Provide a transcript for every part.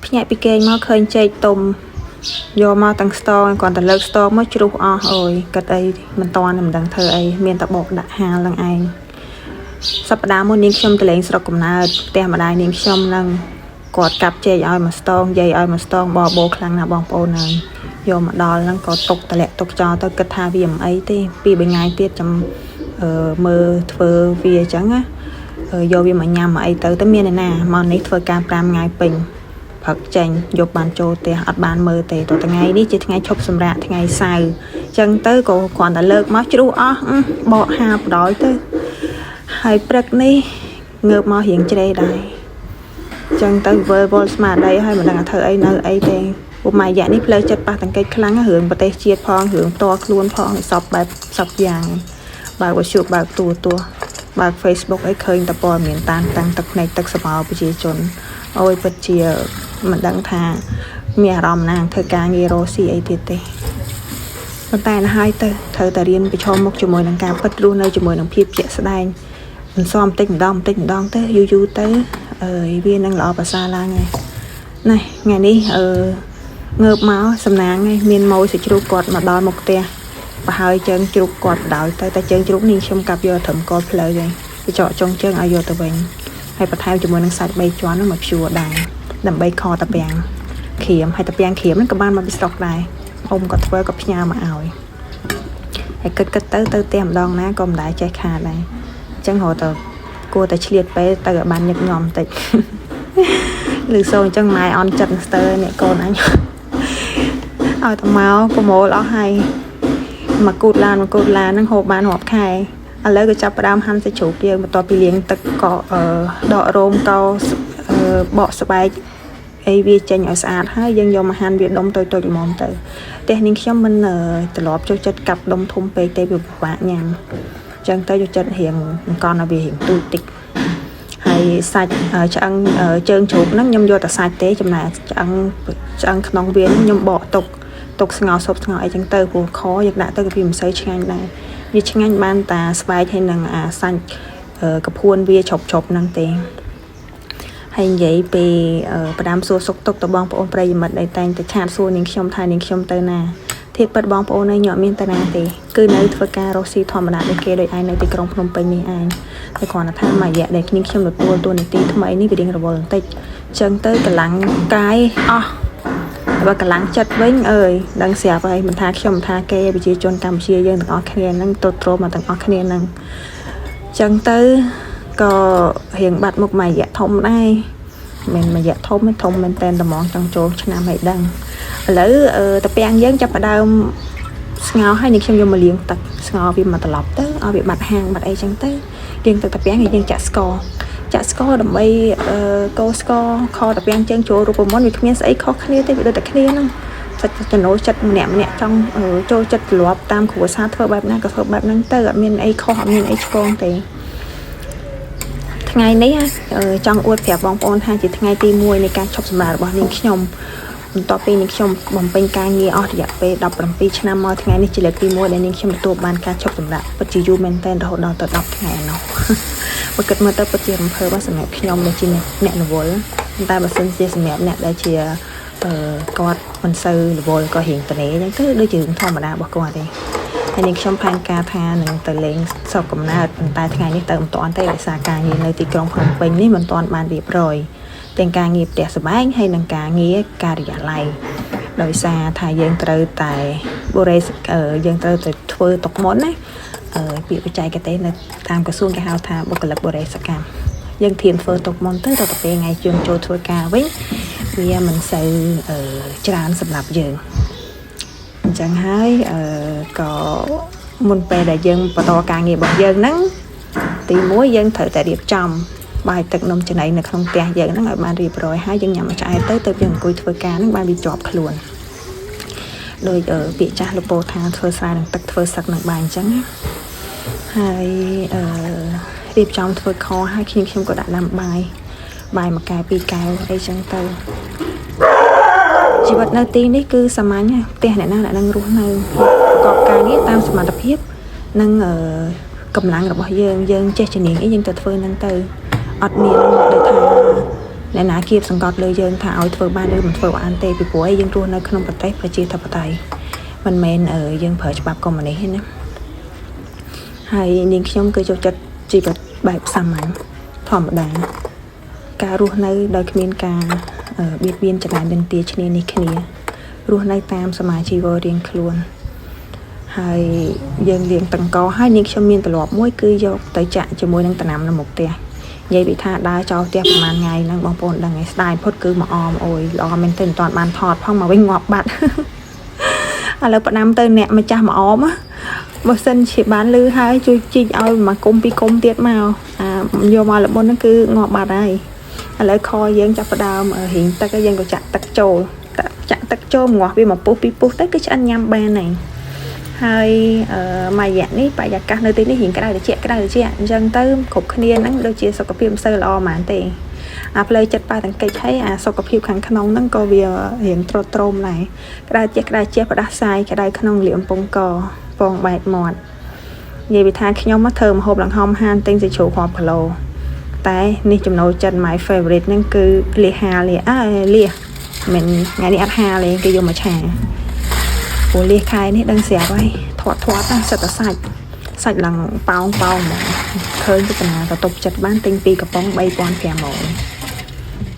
ភ្ញាក់ពីគេងមកឃើញចេកទុំយកមកទាំងស្ទងគាត់ទៅលើកស្ទងមកជ្រុះអស់អើយគិតអីមិនតាន់មិនដឹងធ្វើអីមានតែបោកដាក់ហាលឡើងឯងសប្តាហ៍មុននាងខ្ញុំទៅលេងស្រុកកំណើតផ្ទះម្ដាយនាងខ្ញុំនឹងគាត់កាប់ចេកឲ្យមកស្ទងយាយឲ្យមកស្ទងបបោខ្លាំងណាស់បងប្អូនហើយយកមកដល់ហ្នឹងក៏ទុកតម្លាក់ទុកចោលទៅគិតថាវាមិនអីទេពី3ថ្ងៃទៀតចាំមើលធ្វើវាអញ្ចឹងណាយកវាមកញ៉ាំមកអីទៅមានឯណាមកនេះធ្វើការ5ថ្ងៃពេញផឹកចេញយកបានចូលផ្ទះអត់បានមើលទេតថ្ងៃនេះជាថ្ងៃឈប់សម្រាកថ្ងៃសៅរ៍អញ្ចឹងទៅក៏គ្រាន់តែលើកមកជ្រុះអស់បកហាបដោយទៅហើយព្រឹកនេះងើបមករៀងជ្រេដែរអញ្ចឹងទៅវល់ស្មារតីហើយមិនដឹងថាធ្វើអីនៅអីទេពុកម៉ែយ៉ានេះផ្លូវចិត្តប៉ះតង្កេតខ្លាំងរឿងប្រទេសជាតិផងរឿងផ្ទាល់ខ្លួនផងសពបែបសពយ៉ាងបើវិទ្យុបើកទូបើក Facebook អីឃើញតែព័ត៌មានតាំងទឹកភ្នែកទឹកសម្បល់ប្រជាជនអូយពិតជាមិនដឹងថាមានអារម្មណ៍ណាធ្វើការងាររស់ស៊ីអីទៀតទេប៉ុន្តែណាហើយទៅត្រូវតែរៀនប្រឈមមុខជាមួយនឹងការពិតរស់នៅជាមួយនឹងភាពជាក់ស្ដែងមិនសមបន្តិចម្ដងទៅយូរទៅវានឹងល្អប្រសើរឡើងហើយណាថ្ងៃនេះងើបមកសំណាងហើយមានម៉ូយសាច់ជ្រូកគាត់មកដល់មុខផ្ទះបើហើយជើងជ្រូកគាត់បដោយទៅតែជើងជ្រូកនេះខ្ញុំកាប់យកត្រឹមកផ្លូវហើយទៅចកចុងជើងឲ្យយកទៅវិញហើយបន្ថែមជាមួយនឹងសាច់3ជាន់នោះមកភ្ជួរដែរដើម្បីខតាពាំងក្រៀមហើយតាពាំងក្រៀមហ្នឹងក៏បានមកពីស្រុកដែរអ៊ំក៏ធ្វើក៏ផ្ញើមកឲ្យហើយគិតទៅផ្ទះម្ដងណាក៏មិនដែរចេះខាតដែរអញ្ចឹងរហូតទៅគួរតែឆ្លៀតពេលទៅឲ្យបានញឹកញាំបន្តិចឬសូអញ្ចឹងម៉ែអន់ចិត្តស្ទើរនេះកូនអញឲ្យទៅមកប្រមូលអស់ហើយមកគូតឡានហ្នឹងហូបបានរាប់ខែឥឡូវក៏ចាប់ផ្ដើមហាន់សាច់ជ្រូកយើងបន្ទាប់ពីលាងទឹកក៏ដករោមកោបកស្បែកអីវាចេញឲ្យស្អាតហើយយើងយកមកហាន់វាដុំតូចល្មមទៅផ្ទះនាងខ្ញុំមិនត្រឡប់ចូលចិត្តកាប់ដុំធំពេកទេវាពិបាកញ៉ាំអញ្ចឹងទៅចូលចិត្តរៀងកន់ឲ្យវារៀងទូចតិចហើយសាច់ឆ្អឹងជើងជ្រូកហ្នឹងខ្ញុំយកតែសាច់ទេចំណែកឆ្អឹងក្នុងវាខ្ញុំបកទុកស្ងោរស៊ុបស្ងោរអីចឹងទៅព្រោះខយកដាក់ទៅក៏វាមិនសូវឆ្ងាញ់ដែរវាឆ្ងាញ់បានតាស្បែកហើយនឹងអាសាច់កពួនវាឈប់ហ្នឹងទេហើយនិយាយពីផ្ដាំសួរសុកទុកទៅបងប្អូនប្រិយមិត្តអីតែងតែឆាតសួរនាងខ្ញុំថានាងខ្ញុំទៅណាធៀបពិតបងប្អូនឯងញ៉ាំមានទៅណាទេគឺនៅធ្វើការរស់ស៊ីធម្មតាដូចគេដូចឯងនៅទីក្រុងភ្នំពេញនេះឯងតែគ្រាន់តែថាមួយរយៈដែលនាងខ្ញុំទទួលតួនាទីថ្មីនេះវារៀងរវល់បន្តិចអញ្ចឹងទៅកម្លាំងកាយអស់បើកម្លាំងចិត្តវិញដឹងស្រាប់ហើយមិនថាខ្ញុំមិនថាគេប្រជាជនកម្ពុជាយើងទាំងអស់គ្នាហ្នឹងទ្រមកទាំងអស់គ្នាហ្នឹងអញ្ចឹងទៅក៏រៀងបាត់មុខមួយរយៈធំដែរមិនមួយរយៈធំមែនតែនត្មងចង់ចូលឆ្នាំឲ្យដឹងឥឡូវតាពាំងយើងចាប់ផ្ដើមស្ងោរឲ្យនេះខ្ញុំយកមកលាងទឹកស្ងោរវាមកត្រឡប់ទៅឲ្យវាបាត់ហាងបាត់អីចឹងទៅលាងទឹកតាពាំងយើងចាក់ស្ករដើម្បីកូរស្ករខតាពាំងជើងចូលរូបមន្តវាគ្មានស្អីខុសគ្នាទេវាដូចតែគ្នាហ្នឹងចិត្តចំណូលចិត្តម្នាក់ចង់ចូលចិត្តទ្រពតាមគ្រួសារធ្វើបែបណាក៏ធ្វើបែបហ្នឹងទៅអត់មានអីខុសអត់មានអីឆ្គងទេថ្ងៃនេះចង់អួតប្រាប់បងប្អូនថាជាថ្ងៃទី1នៃការឈប់សម្រាករបស់នាងខ្ញុំបន្ទាប់ពីនាងខ្ញុំបំពេញការងារអស់រយៈពេល17ឆ្នាំមកថ្ងៃនេះជាលើកទី1ដែលនាងខ្ញុំទទួលបានការឈប់សម្រាកពិតជាយូរមែនទែនរហូតដល់ទៅ10ថ្ងៃនោះបើគិតមើលទៅពិតជារំភើបសម្រាប់ខ្ញុំដែលជាអ្នករវល់តែបើសិនជាសម្រាប់អ្នកដែលជាគាត់មិនសូវរវល់ក៏រៀងត្នេអញ្ចឹងទៅដូចជារឿងធម្មតារបស់គាត់ទេហើយនាងខ្ញុំផែនការថានឹងទៅលេងស្រុកកំណើតប៉ុន្តែថ្ងៃនេះទៅមិនទាន់ទេដោយសារការងារនៅទីក្រុងភ្នំពេញនេះមិនទាន់បានរៀបរយទាំងការងារផ្ទះសម្បែងហើយនិងការងារការិយាល័យដោយសារថាយើងត្រូវតែយើងត្រូវទៅធ្វើទុកមុនណាពាក្យបច្ចេកទេសនៅតាមក្រសួងគេហៅថាបុគ្គលិកបរិយាកម្មយើងធៀមធ្វើទុកមុនទៅដល់ទៅពេលថ្ងៃយើងចូលធ្វើការវិញវាមិនសូវច្រើនសម្រាប់យើងអញ្ចឹងហើយក៏មុនពេលដែលយើងបន្តការងាររបស់យើងហ្នឹងទី1យើងត្រូវតែរៀបចំបាយទឹកនំចំណីនៅក្នុងផ្ទះយើងហ្នឹងឲ្យបានរៀបរយហើយយើងញ៉ាំឆ្អែតទៅយើងអង្គុយធ្វើការហ្នឹងបានវាជាប់ខ្លួនដោយពាក្យចាស់លោកពោលថាធ្វើស្រែនឹងទឹកធ្វើសឹកនឹងបាយអញ្ចឹងហើយរៀបចំធ្វើខហើយខ្ញុំក៏ដាក់ដាំបាយមួយកែ2កែវអីចឹងទៅជីវិតនៅទីនេះគឺសាមញ្ញផ្ទះអ្នកណាអ្នកនឹងរស់នៅប្រកបការងារតាមសមត្ថភាពនិងកម្លាំងរបស់យើងចេះជំនាញអីយើងទៅធ្វើហ្នឹងទៅអត់មានដូចថា អ្នកណាគៀបសង្កត់លើយើងថាឲ្យធ្វើបានឬមិនធ្វើបានទេពីព្រោះយើងរស់នៅក្នុងប្រទេសប្រជាធិបតេយ្យមិនមែនយើងប្រើច្បាប់កុម្មុយនីសទេណាហើយនាងខ្ញុំគឺចូលចិត្តជីវិតបែបសាមញ្ញធម្មតាការរស់នៅដោយគ្មានការបៀតបៀនចំណែននឹងទាឈ្នានេះគ្នារស់នៅតាមសមាជីវរៀងខ្លួនហើយយើងលាងតង្កហើយនាងខ្ញុំមានទម្លាប់មួយគឺយកទៅចាក់ជាមួយនឹងតំណាំនៅមុខផ្ទះនិយាយពីថាដើរចោលផ្ទះប្រហែលថ្ងៃហ្នឹងបងប្អូនដឹងហើយស្ដាយផុតគឺមកអមអូយល្អមែនទែនមិនទាន់បានថតផងមកវិញងាប់បាត់ឥឡូវផ្ដាំទៅអ្នកម្ចាស់មកអមបើសិនជាបានលឺហើយជួយជីកឲ្យមកគុំពីគុំទៀតមកយកមកលបុនហ្នឹងគឺងាប់បាត់ហើយឥឡូវខយើងចាប់ផ្ដើមរៀងទឹកហើយយើងក៏ចាក់ទឹកចូលចាក់ទឹកចូលងាស់វាមកពុះពីពុះទៅគឺឆ្អិនញ៉ាំបានហើយហើយមួយរយៈនេះបរិយាកាសនៅទីនេះរៀងក្តៅត្រជាក់អញ្ចឹងទៅគ្រប់គ្នាហ្នឹងដូចជាសុខភាពមិនសូវល្អហ្មងទេផ្លូវចិត្តប៉ាតង្កិចហើយសុខភាពខាងក្នុងហ្នឹងក៏វារៀងត្រុតត្រោមដែរក្តៅជាផ្ដាសាយក្តៅក្នុងលៀមពងកពងបែកមាត់និយាយពីថាខ្ញុំមកធ្វើម្ហូបលង្ហំហានទិញសាច់ជ្រូករាប់គីឡូតែនេះចំណូលចិត្ត my favorite ហ្នឹងគឺលៀសមិនថ្ងៃនេះអត់ហាលេគេយកមកឆាព្រោះលៀសខែនេះដឹងស្រាប់ហើយធាត់ណាសិតតែសាច់ឡើងប៉ោងហ្មងឃើញពីតាទៅតុបចិត្តបានទិញ2កំប៉ុង 3,500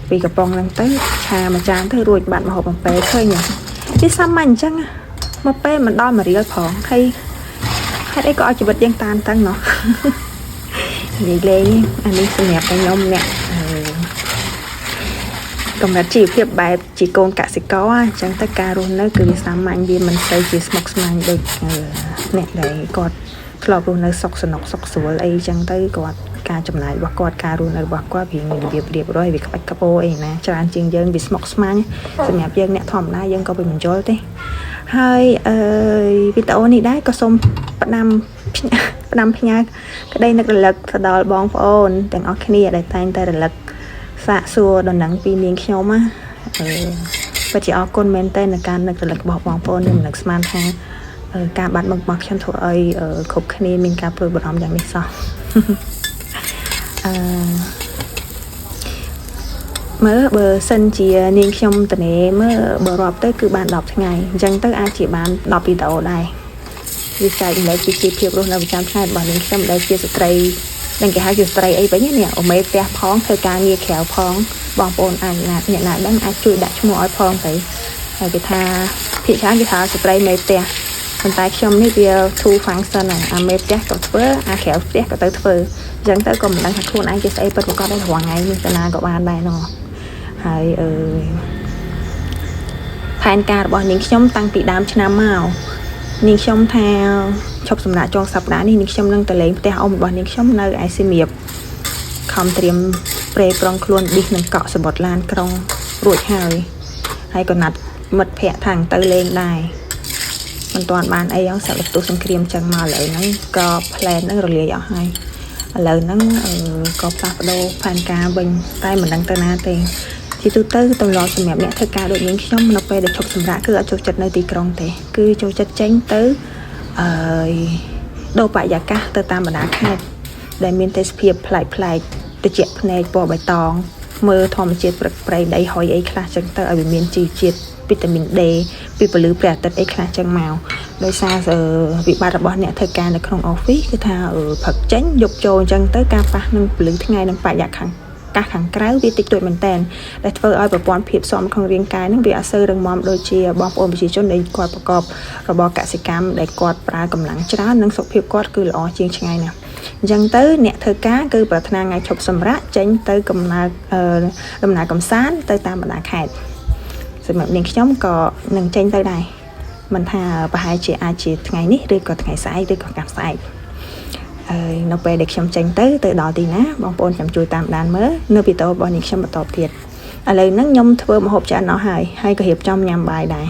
2កំប៉ុងហ្នឹងទៅឆាមួយចានទៅរួចបាត់ម្ហូបបំពេឃើញវាសាមញ្ញអញ្ចឹងមកពេលមិនដល់1រៀលផងហើយហេតុអីក៏ឲ្យជីវិតយើងតានតឹងណោះនិយាយលេងអានេះសម្រាប់តែខ្ញុំអ្នកកំណត់ជីវភាពបែបជាកូនកសិករអញ្ចឹងទៅការរស់នៅគឺវាសាមញ្ញវាមិនសូវជាស្មុគស្មាញដូចអ្នកដែលគាត់ធ្លាប់រស់នៅសុខស្នុកសុខស្រួលអីអញ្ចឹងទៅគាត់ការចំណាយរបស់គាត់ការរស់នៅរបស់គាត់វាមានរបៀបរៀបរយវាក្បាច់ក្បូរអីណាច្រើនជាងយើងវាស្មុគស្មាញសម្រាប់យើងអ្នកធម្មតាយើងក៏មិនយល់ទេហើយវីដេអូនេះដែរក៏សូមផ្ដាំផ្ញើក្តីនឹករលឹកទៅដល់បងប្អូនទាំងអស់គ្នាដែលតែងតែរលឹកសាកសួរដំណឹងពីនាងខ្ញុំពិតជាអរគុណមែនតើនៅការនឹករលឹករបស់បងប្អូនខ្ញុំនឹកស្មានថាការបាត់បង់របស់ខ្ញុំធ្វើឲ្យគ្រប់គ្នាមានការព្រួយបារម្ភយ៉ាងនេះសោះមើលបើសិនជានាងខ្ញុំតនេមើលបើរាប់ទៅគឺបាន10ថ្ងៃអញ្ចឹងទៅអាចជាបាន10វីដេអូដែរវាចែកម្លែកពីជីវភាពរស់នៅប្រចាំថ្ងៃរបស់នាងខ្ញុំដែលជាស្ត្រីនឹងគេហៅជាស្ត្រីអីវិញនេះអូមេផ្ទះផងធ្វើការងារក្រៅផងបងប្អូនអាចអ្នកណាដឹងអាចជួយដាក់ឈ្មោះឲ្យផងទៅហើយគេថាភាគច្រើនគេថាស្ត្រីមេផ្ទះប៉ុន្តែខ្ញុំនេះវា two function អាមេផ្ទះក៏ធ្វើអាក្រៅផ្ទះក៏ទៅធ្វើអញ្ចឹងទៅក៏មិនដឹងថាខ្លួនឯងជាស្អីពិតប្រាកដដែររាល់ថ្ងៃនេះតាណាក៏បានដែរណោះហើយផែនការរបស់នាងខ្ញុំតាំងពីដើមឆ្នាំមកនាងខ្ញុំថាឈប់សម្រាប់ចុងសប្តាហ៍នេះនាងខ្ញុំនឹងទៅលេងផ្ទះអ៊ំរបស់នាងខ្ញុំនៅឯសៀមរាបខំត្រៀមប្រេប្រងខ្លួនឌីសនឹងកក់សបុតឡានក្រុងរួចហើយក៏ណាត់មិត្តភ័ក្តិថាទៅលេងដែរមិនទាន់បានអីអស់សាក់លផ្ទុះសង្គ្រាមចឹងមកឥឡូវហ្នឹងក៏ plan ហ្នឹងរលាយអស់ហើយឥឡូវហ្នឹងក៏ផ្លាស់ប្ដូរផែនការវិញតែមិនដឹងទៅណាទេជាទូទៅទម្លាប់សម្រាប់អ្នកធ្វើការដូចនាងខ្ញុំនៅពេលដែលឈប់សម្រាកគឺអត់ចូលចិត្តនៅទីក្រុងទេគឺចូលចិត្តចេញទៅដូរបរិយាកាសទៅតាមបណ្ដាខេត្តដែលមានទេសភាពប្លែកត្រជាក់ភ្នែកពណ៌បៃតងមើលធម្មជាតិព្រឹកព្រៃដីហុយអីខ្លះចឹងទៅឲ្យវាមានជីវជាតិវីតាមីន D ពីពន្លឺព្រះអាទិត្យអីខ្លះចឹងមកដោយសារវិបត្តិរបស់អ្នកធ្វើការនៅក្នុង office គឺថាព្រឹកចេញយប់ចូលអញ្ចឹងទៅការប៉ះនឹងពន្លឺថ្ងៃនិងបរិយាកាសខាងក្រៅវាតិចតួចមែនតើដែលធ្វើឲ្យប្រព័ន្ធភាពស៊ាំក្នុងរាងកាយនឹងវាអត់សូវរឹងមាំដូចជាបងប្អូនប្រជាជនដែលគាត់ប្រកបរបរកសិកម្មដែលគាត់ប្រើកម្លាំងច្រើននិងសុខភាពគាត់គឺល្អជាងឆ្ងាយណាស់អញ្ចឹងទៅអ្នកធ្វើការគឺប្រាថ្នាថ្ងៃឈប់សម្រាកចេញទៅដំណើរកំសាន្តទៅតាមបណ្ដាខេត្តសម្រាប់នាងខ្ញុំក៏នឹងចេញទៅដែរមិនថាប្រហែលជាអាចជាថ្ងៃនេះឬក៏ថ្ងៃស្អែកឬក៏កម្មស្អែកនៅពេលដែលខ្ញុំចេញទៅដល់ទីណាបងប្អូនខ្ញុំជួយតាមដានមើលនៅវីដេអូរបស់នាងខ្ញុំបន្តទៀតឥឡូវហ្នឹងខ្ញុំធ្វើម្ហូបឆ្អិនអស់ហើយក៏រៀបចំញ៉ាំបាយដែរ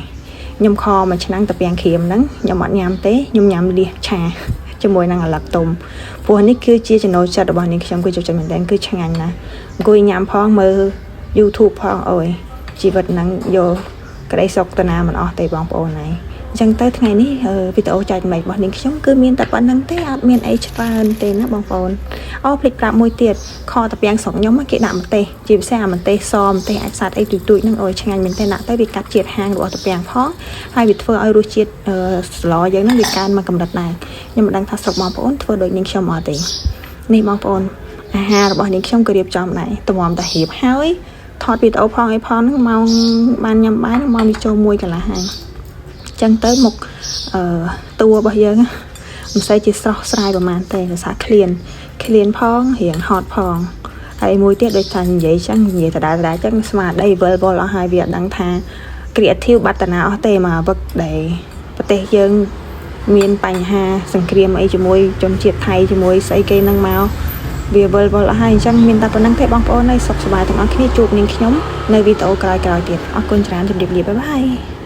ខ្ញុំខមួយឆ្នាំងតាពាំងក្រៀមហ្នឹងខ្ញុំអត់ញ៉ាំទេខ្ញុំញ៉ាំលៀសឆាជាមួយនឹងអាឡឹកទុំព្រោះនេះគឺជាចំណូលចិត្តរបស់នាងខ្ញុំគឺចូលចិត្តមែនទែនគឺឆ្ងាញ់ណាស់អង្គុយញ៉ាំផងមើល YouTube ផងអូយជីវិតហ្នឹងយកក្តីសុខតាណាមិនអស់ទេបងប្អូនហើយ chẳng tới ngày ní video chạy mày bọn mình chúng cứ miên tập bản năng thế miên ấyច្រើនទេណាបងប្អូនអូភ្លេចប្រាប់មួយទៀតខតាពាំងស្រុកខ្ញុំគេដាក់ម្ទេសជាពិសេសអាម្ទេសសម្ទេសអាចសាត់អីទូចៗហ្នឹងអូយឆ្ងាញ់មែនទេណាទៅវាកាត់ជាតិហាងរបស់តាពាំងផងហើយវាធ្វើឲ្យរសជាតិស្លយើងហ្នឹងវាកើនមកកម្រិតដែរខ្ញុំមិនដឹងថាស្រុកបងប្អូនធ្វើដូចនាងខ្ញុំអត់ទេនេះបងប្អូនអាហាររបស់នាងខ្ញុំក៏រៀបចំដែរតម្រាំតែរៀបហើយថតវីដេអូផងអីផងហ្នឹងម៉ោងបានញ៉ាំបាយម៉ោងវាចូល1កន្លះហើយចឹងទៅមុខតួរបស់យើងមិនសូវជាស្រស់ស្រាយប្រហែលទេភាសាឃ្លានផងរៀងហត់ផងហើយមួយទៀតដូចថានិយាយចឹងនិយាយដដែលចឹងស្មារតីវិលអស់ហើយវាអត់ដឹងថា creative បាត់តាណាអស់ទេមកវឹកដែលប្រទេសយើងមានបញ្ហាសង្គ្រាមអីជាមួយជនជាតិថៃជាមួយស្អីគេនឹងមកវាវិលអស់ហើយអញ្ចឹងមានតែប៉ុណ្្នឹងទេបងប្អូនហើយសុខសប្បាយទាំងអស់គ្នាជួបនាងខ្ញុំនៅវីដេអូក្រោយៗទៀតអរគុណច្រើនជម្រាបលាបាយបាយ